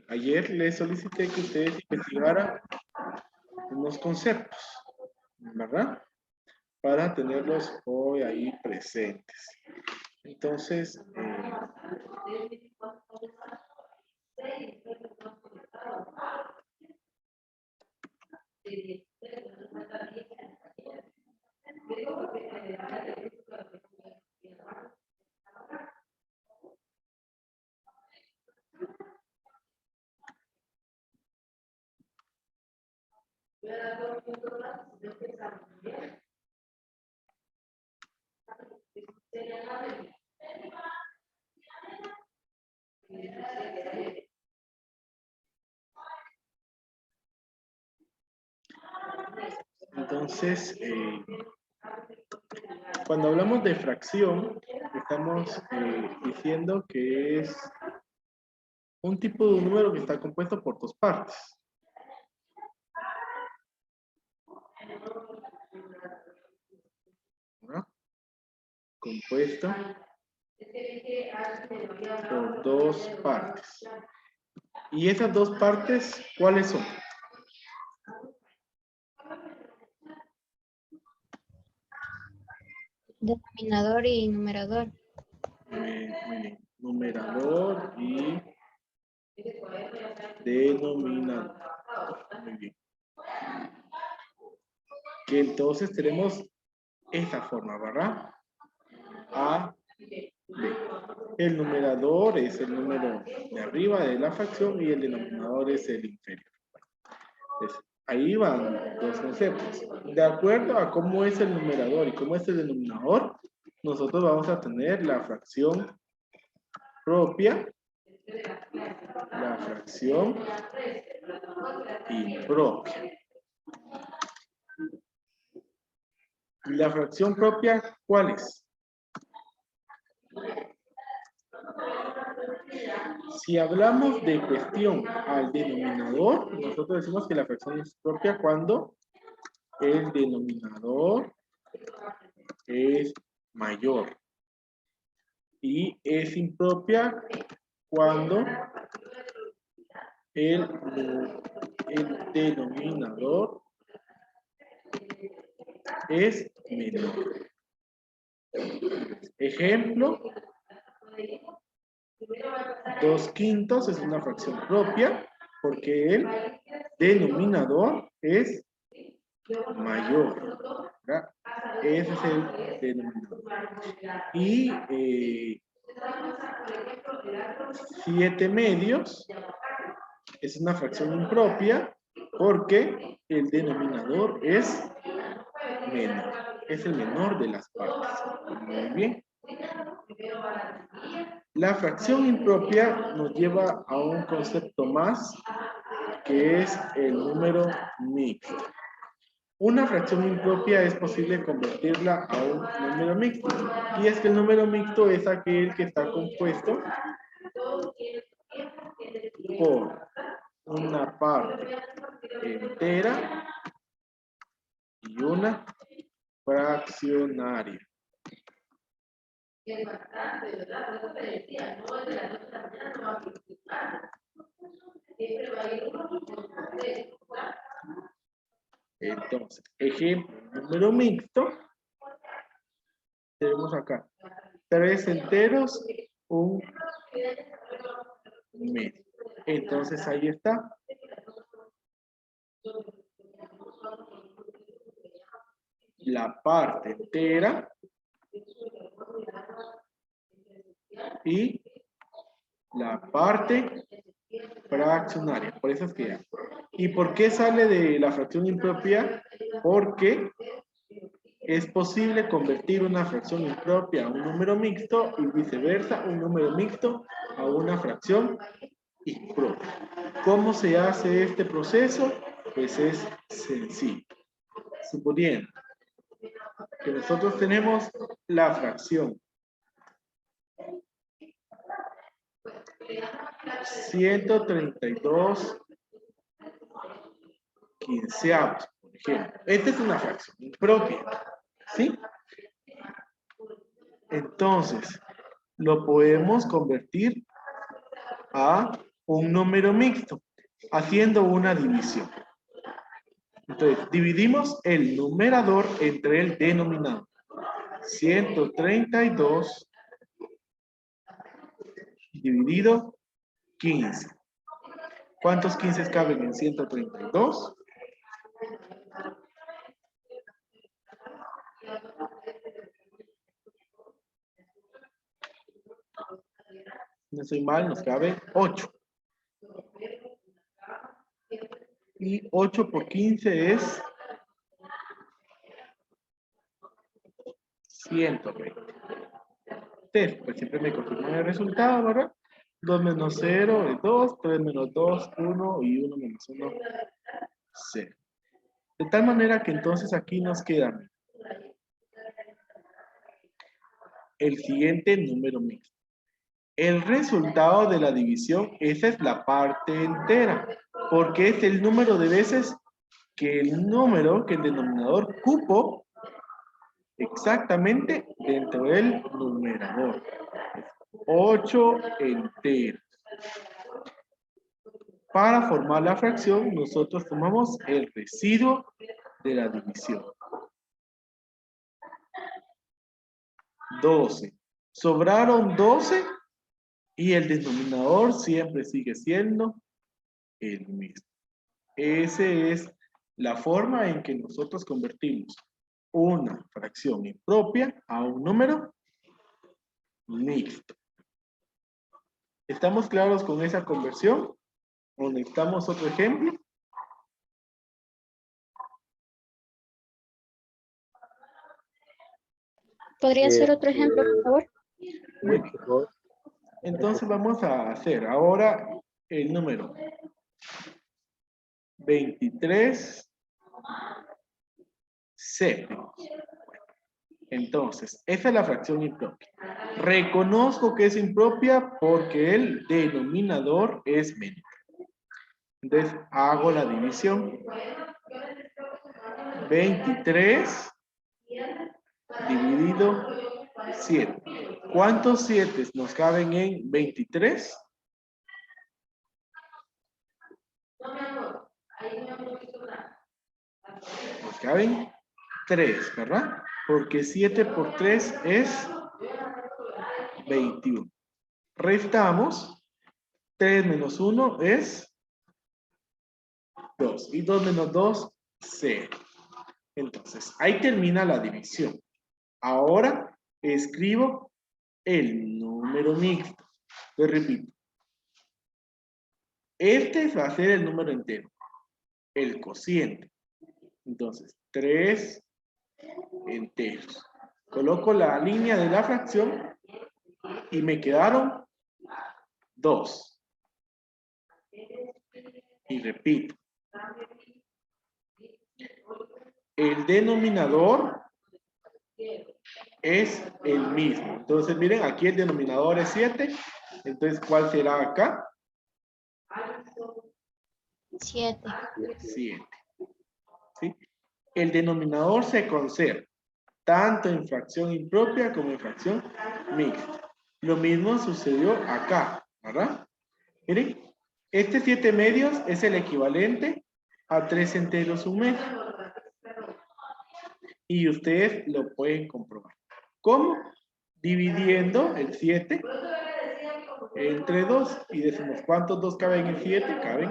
Ayer les solicité que ustedes investigaran unos conceptos, ¿verdad? Para tenerlos hoy ahí presentes. Entonces, cuando hablamos de fracción, estamos diciendo que es un tipo de número que está compuesto por dos partes. ¿No? Compuesto por dos partes. ¿Y esas dos partes cuáles son? Denominador y numerador. Muy bien. Numerador y denominador. Muy bien. Que entonces tenemos esta forma, ¿verdad? A, B. El numerador es el número de arriba de la fracción y el denominador es el inferior. Entonces, ahí van dos conceptos. De acuerdo a cómo es el numerador y cómo es el denominador, nosotros vamos a tener la fracción propia, la fracción impropia. ¿La fracción propia cuál es? Si hablamos de cuestión al denominador, nosotros decimos que la fracción es propia cuando el denominador es mayor. Y es impropia cuando el denominador es menor. Ejemplo, 2/5 es una fracción propia porque el denominador es mayor, ¿verdad? Ese es el denominador. Y 7/2 es una fracción impropia porque el denominador es menor. Es el menor de las partes. Muy bien. La fracción impropia nos lleva a un concepto más que es el número mixto. Una fracción impropia es posible convertirla a un número mixto. Y es que el número mixto es aquel que está compuesto por una parte entera y una fraccionaria. Entonces, ejemplo, número mixto, tenemos acá 3 enteros, un medio. Entonces, ahí está. La parte entera y la parte fraccionaria. Por eso es que ya. ¿Y por qué sale de la fracción impropia? Porque es posible convertir una fracción impropia a un número mixto y viceversa, un número mixto a una fracción impropia. ¿Cómo se hace este proceso? Pues es sencillo. Suponiendo que nosotros tenemos la fracción 132 quinceavos, por ejemplo. Esta es una fracción impropia, ¿sí? Entonces, lo podemos convertir a un número mixto, haciendo una división. Entonces, dividimos el numerador entre el denominador. 132 dividido 15. ¿Cuántos 15 caben en 132? No soy mal, nos cabe 8. Y 8 por 15 es 120. Ustedes pues siempre me confirman el resultado, ¿verdad? 2 menos 0 es 2, 3 menos 2, 1 y 1 menos 1, 0. De tal manera que entonces aquí nos queda el siguiente número mixto. El resultado de la división, esa es la parte entera, porque es el número de veces que el denominador cupo exactamente dentro del numerador. 8 enteros. Para formar la fracción, nosotros tomamos el residuo de la división. 12. Sobraron 12 y el denominador siempre sigue siendo el mismo. Esa es la forma en que nosotros convertimos una fracción impropia a un número mixto. ¿Estamos claros con esa conversión? ¿O necesitamos otro ejemplo? ¿Podría ser otro ejemplo, por favor? Muy bien. Entonces vamos a hacer ahora el número 23 séptimos. Entonces, esa es la fracción impropia. Reconozco que es impropia porque el denominador es menor. Entonces, hago la división. 23 dividido 7. ¿Cuántos 7 nos caben en 23? Nos caben 3, ¿verdad? Porque 7 por 3 es 21. Restamos. 3 menos 1 es 2. Y 2 menos 2, 0. Entonces, ahí termina la división. Ahora escribo el número mixto. Te repito. Este va a ser el número entero. El cociente. Entonces, 3 enteros. Coloco la línea de la fracción y me quedaron 2. Y repito. El denominador es el mismo. Entonces, miren, aquí el denominador es 7. Entonces, ¿cuál será acá? 7. 7. ¿Sí? El denominador se conserva, tanto en fracción impropia como en fracción mixta. Lo mismo sucedió acá, ¿verdad? Miren, este 7 medios es el equivalente a 3 enteros un medio. Y ustedes lo pueden comprobar. ¿Cómo? Dividiendo el 7 entre 2. Y decimos, ¿cuántos 2 caben en 7? Caben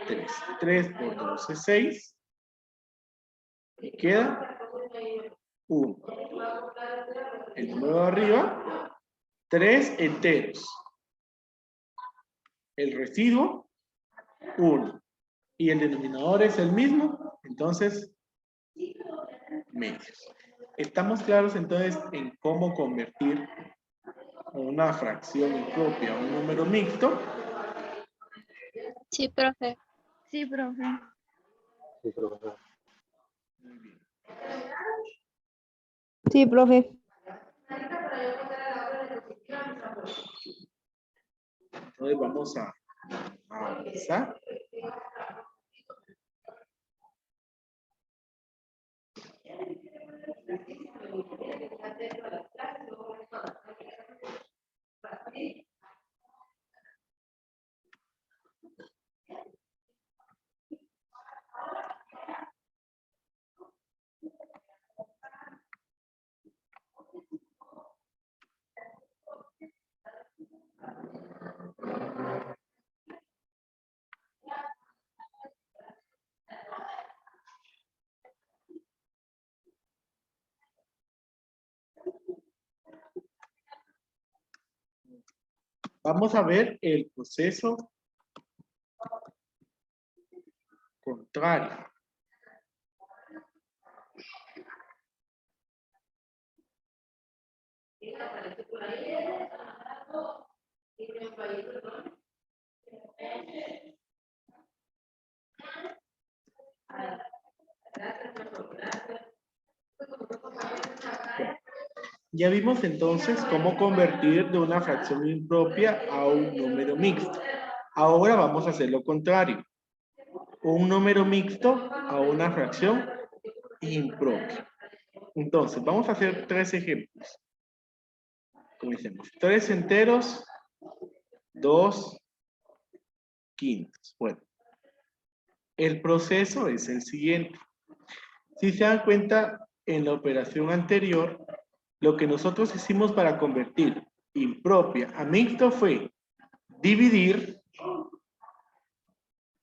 3. 3 por 2 es 6. Y queda 1. El número de arriba, 3 enteros. El residuo, 1. Y el denominador es el mismo, entonces, medios. ¿Estamos claros entonces en cómo convertir una fracción impropia a un número mixto? Sí, profe. Sí, profe. Sí, profesor. Muy bien. Sí, profe. Entonces vamos a avanzar. Vamos a ver el proceso contrario. Ya vimos entonces cómo convertir de una fracción impropia a un número mixto. Ahora vamos a hacer lo contrario. Un número mixto a una fracción impropia. Entonces, vamos a hacer 3 ejemplos. Comencemos. 3 enteros, 2 quintos. Bueno, el proceso es el siguiente. Si se dan cuenta, en la operación anterior, lo que nosotros hicimos para convertir impropia a mixto fue dividir,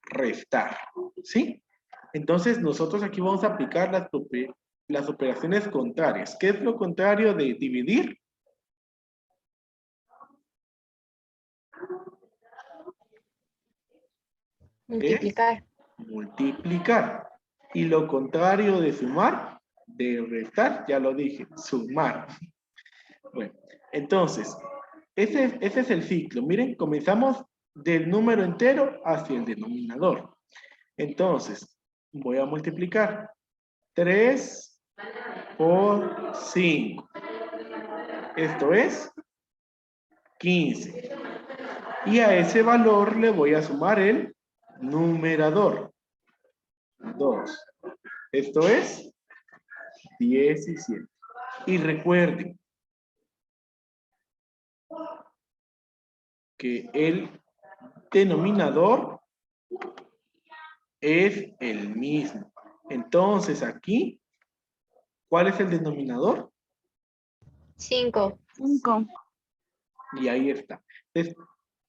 restar, ¿sí? Entonces, nosotros aquí vamos a aplicar las operaciones contrarias. ¿Qué es lo contrario de dividir? Multiplicar. Multiplicar. Y lo contrario de sumar, de restar, ya lo dije, sumar. Bueno, entonces, ese es el ciclo. Miren, comenzamos del número entero hacia el denominador. Entonces, voy a multiplicar. 3 por 5. Esto es 15. Y a ese valor le voy a sumar el numerador. 2. Esto es 17. Y recuerden que el denominador es el mismo. Entonces aquí, ¿cuál es el denominador? 5. 5. Y ahí está. Entonces,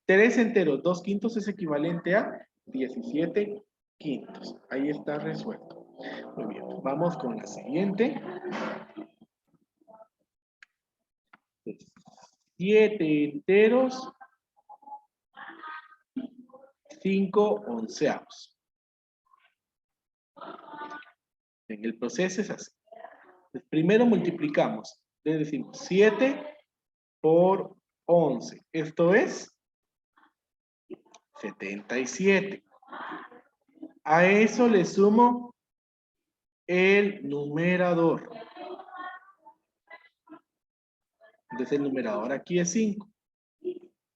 3 enteros, 2 quintos es equivalente a 17 quintos. Ahí está resuelto. Muy bien, vamos con la siguiente. 7 enteros, 5 onceavos. En el proceso es así. Entonces, primero multiplicamos. Le decimos 7 por 11. Esto es 77. A eso le sumo el numerador. Entonces el numerador aquí es 5.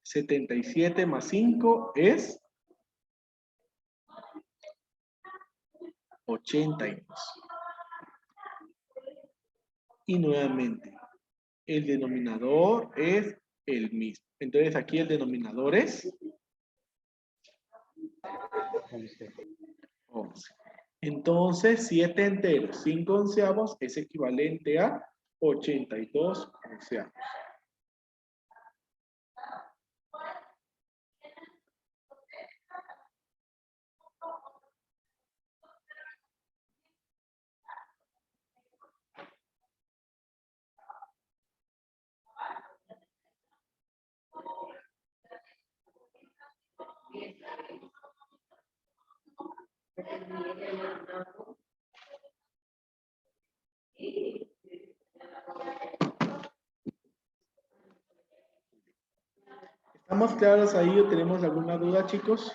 77 más 5 es 82. Y nuevamente, el denominador es el mismo. Entonces aquí el denominador es 11. Entonces 7 enteros, 5 onceavos es equivalente a 82 onceavos. ¿Estamos claros ahí o tenemos alguna duda, chicos?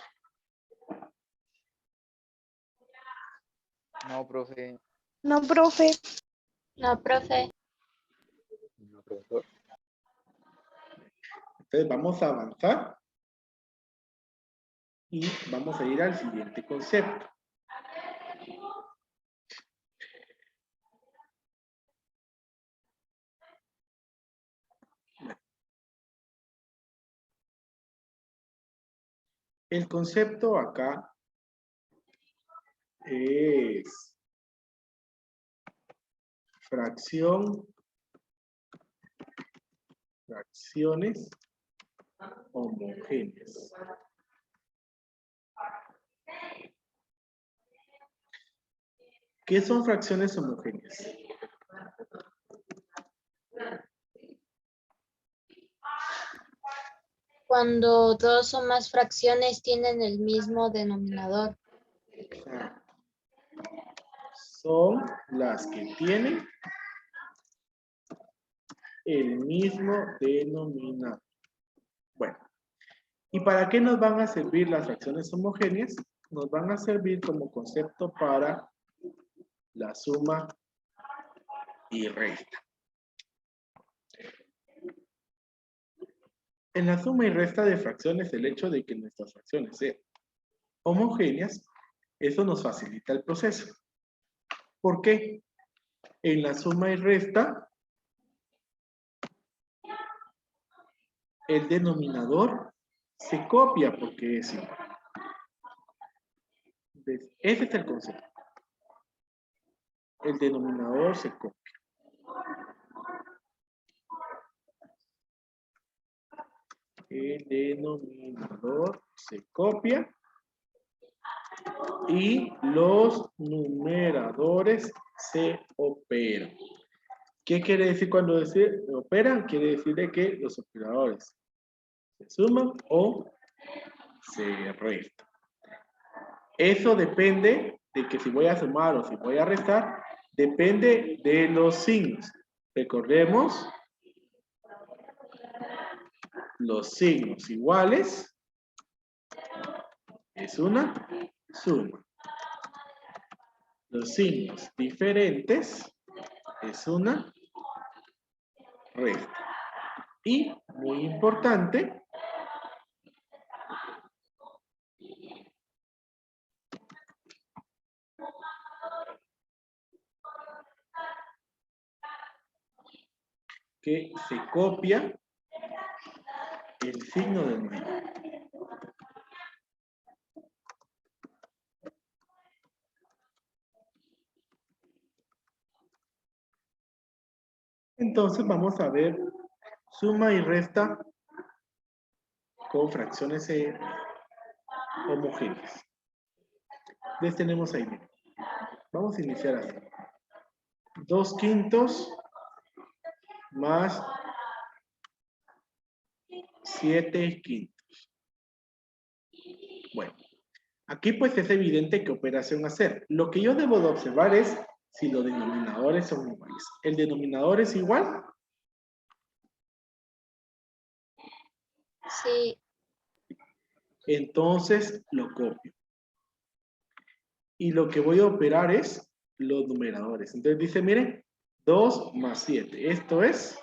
No, profe. No, profe. No, profe. No, profesor. Entonces vamos a avanzar y vamos a ir al siguiente concepto. El concepto acá es fracciones homogéneas. ¿Qué son fracciones homogéneas? Cuando dos o más fracciones tienen el mismo denominador. Exacto. Son las que tienen el mismo denominador. Bueno, ¿y para qué nos van a servir las fracciones homogéneas? Nos van a servir como concepto para la suma y resta. En la suma y resta de fracciones, el hecho de que nuestras fracciones sean homogéneas, eso nos facilita el proceso. ¿Por qué? En la suma y resta, el denominador se copia porque es igual. Ese es el concepto. El denominador se copia. El denominador se copia y los numeradores se operan. ¿Qué quiere decir cuando operan? Quiere decir de que los operadores se suman o se restan. Eso depende de que si voy a sumar o si voy a restar, depende de los signos. Recordemos, los signos iguales es una suma. Los signos diferentes es una resta. Y, muy importante, que se copia el signo del mayor. Entonces vamos a ver suma y resta con fracciones homogéneas. Les tenemos ahí. Miren. Vamos a iniciar así. 2/5 más 7/5. Bueno, aquí pues es evidente qué operación hacer. Lo que yo debo de observar es si los denominadores son iguales. ¿El denominador es igual? Sí. Entonces lo copio. Y lo que voy a operar es los numeradores. Entonces dice, miren, 2 más 7. Esto es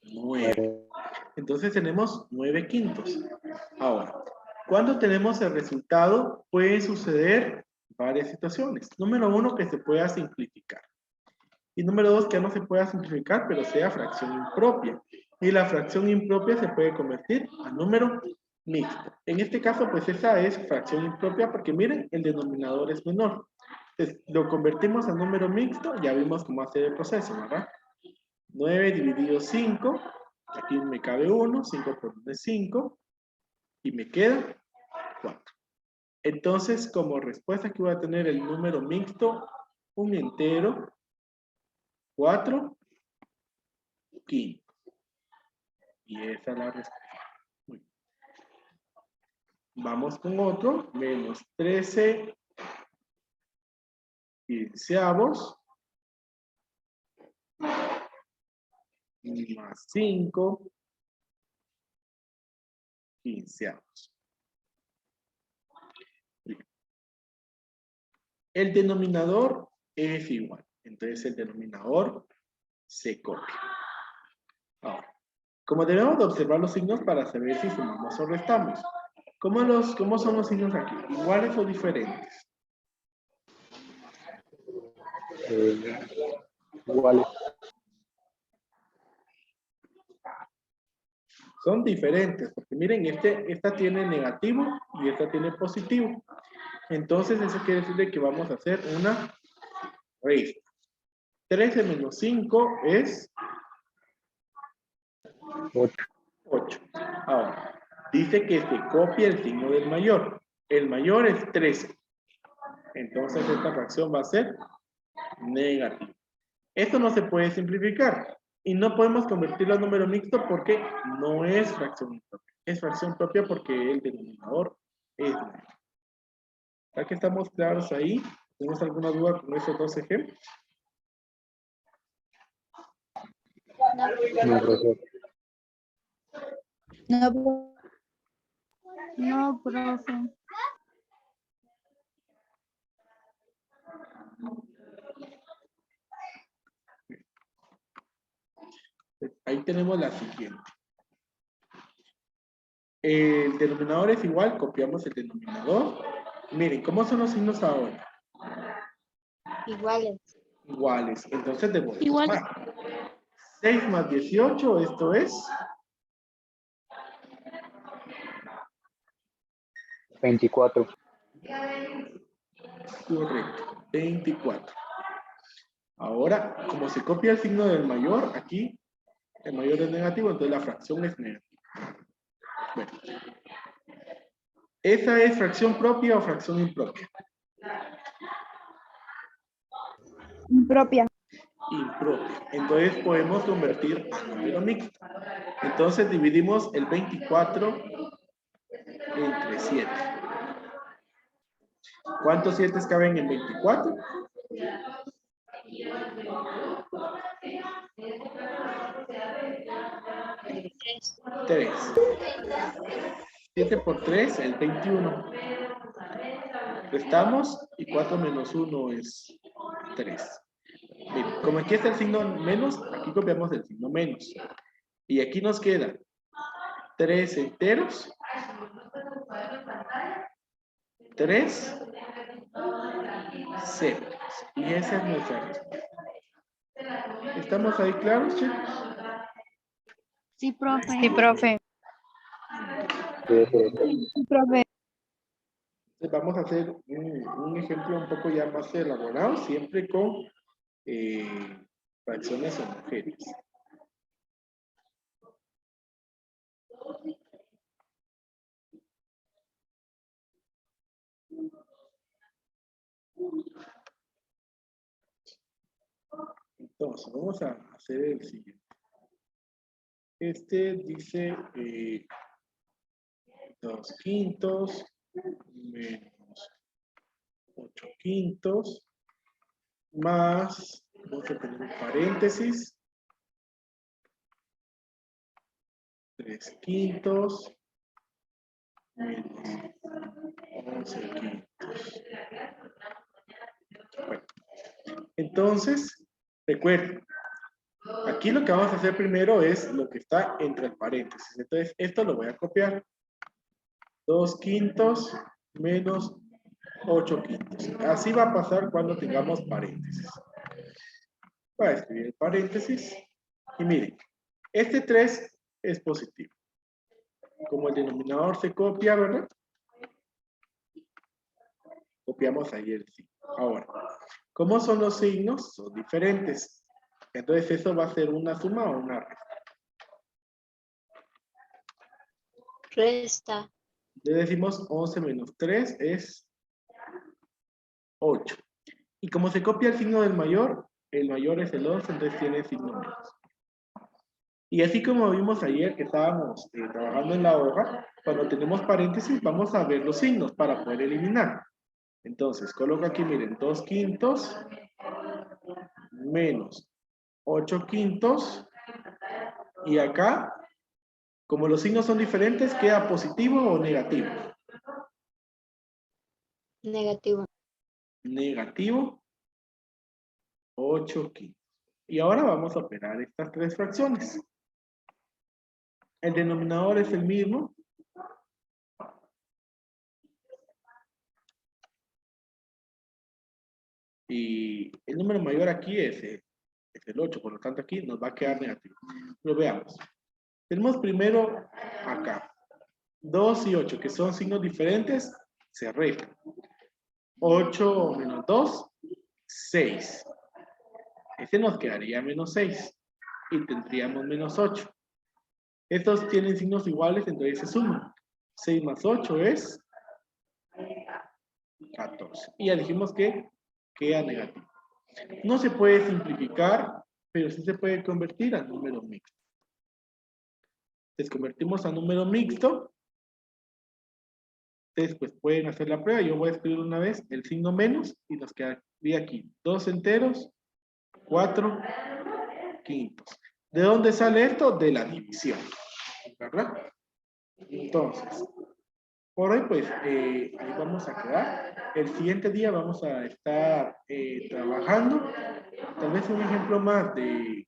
9. Entonces tenemos 9/5. Ahora, cuando tenemos el resultado, pueden suceder varias situaciones. Número 1, que se pueda simplificar. Y número 2, que no se pueda simplificar, pero sea fracción impropia. Y la fracción impropia se puede convertir a número mixto. En este caso, pues esa es fracción impropia porque miren, el denominador es menor. Entonces, lo convertimos a número mixto, ya vimos cómo hacer el proceso, ¿verdad? 9 dividido 5, aquí me cabe 1, 5 por 1 es 5, y me queda 4. Entonces, como respuesta aquí voy a tener el número mixto, un entero, 4/5. Y esa es la respuesta. Muy bien. Vamos con otro, menos 13/15 más 5/15. El denominador es igual, entonces el denominador se copia. Ahora, como debemos de observar los signos para saber si sumamos o restamos. ¿Cómo son los signos aquí? ¿Iguales o diferentes? Iguales. Son diferentes, porque miren, esta tiene negativo y esta tiene positivo. Entonces eso quiere decir de que vamos a hacer una resta. 13 menos 5 es 8. Ahora, dice que se copia el signo del mayor. El mayor es 13. Entonces esta fracción va a ser negativa. Esto no se puede simplificar. Y no podemos convertirlo a número mixto porque no es fracción impropia. Es fracción propia porque el denominador es negativo. ¿Ya que estamos claros ahí? ¿Tenemos alguna duda con esos dos ejemplos? No, profesor. No, profe. Ahí tenemos la siguiente. El denominador es igual, copiamos el denominador. Miren, ¿cómo son los signos ahora? Iguales. Iguales. Entonces debo Igual. sumar. 6 más 18, esto es 24. correcto, 24. Ahora, como se copia el signo del mayor, aquí el mayor es negativo, entonces la fracción es negativa. Bueno. ¿Esa es fracción propia o fracción impropia? Impropia. Impropia. Entonces podemos convertir a número mixto. Entonces dividimos el 24 entre 7. ¿Cuántos 7 caben en 24? 3. 7 por 3 es 21. Restamos y 4 menos 1 es 3. Bien, como aquí está el signo menos, aquí copiamos el signo menos. Y aquí nos queda 3 enteros, 3 séptimos. Y esa es nuestra respuesta. ¿Estamos ahí claros, chicos? Sí, profe. Sí, profe. Sí, profesor. Sí, profe. Entonces vamos a hacer un ejemplo un poco ya más elaborado, siempre con fracciones homogéneas. Entonces, vamos a hacer el siguiente. Este dice 2 quintos menos 8 quintos más, vamos a tener un paréntesis, 3 quintos menos 11 quintos. Bueno, entonces, recuerden, aquí lo que vamos a hacer primero es lo que está entre el paréntesis. Entonces, esto lo voy a copiar. 2 quintos menos 8 quintos. Así va a pasar cuando tengamos paréntesis. Voy a escribir el paréntesis. Y miren, este 3 es positivo. Como el denominador se copia, ¿verdad? Copiamos ahí el signo. Ahora, ¿cómo son los signos? Son diferentes. Entonces, eso va a ser una suma o una resta. Resta. Le decimos 11 menos 3 es 8. Y como se copia el signo del mayor, el mayor es el 11, entonces tiene signo menos. Y así como vimos ayer que estábamos trabajando en la hoja, cuando tenemos paréntesis vamos a ver los signos para poder eliminar. Entonces, coloco aquí, miren, 2 quintos menos 8 quintos. Y acá, como los signos son diferentes, queda positivo o negativo. Negativo. Negativo 8 quintos. Y ahora vamos a operar estas tres fracciones. El denominador es el mismo. Y el número mayor aquí es el 8, por lo tanto aquí nos va a quedar negativo. Lo veamos. Tenemos primero acá 2 y 8, que son signos diferentes, se restan. 8 menos 2, 6. Este nos quedaría menos 6 y tendríamos menos 8. Estos tienen signos iguales, entonces se suman. 6 más 8 es 14. Y ya dijimos que queda negativo. No se puede simplificar, pero sí se puede convertir a número mixto. Entonces, convertimos a número mixto. Ustedes pues pueden hacer la prueba. Yo voy a escribir una vez el signo menos y nos quedaría aquí 2 enteros, 4 quintos. ¿De dónde sale esto? De la división, ¿verdad? Entonces, por hoy pues ahí vamos a quedar. El siguiente día vamos a estar trabajando tal vez un ejemplo más de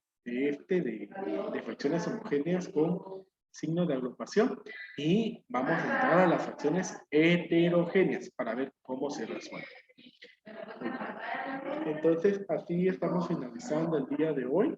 fracciones homogéneas con signos de agrupación y vamos a entrar a las fracciones heterogéneas para ver cómo se resuelve. Entonces, así estamos finalizando el día de hoy.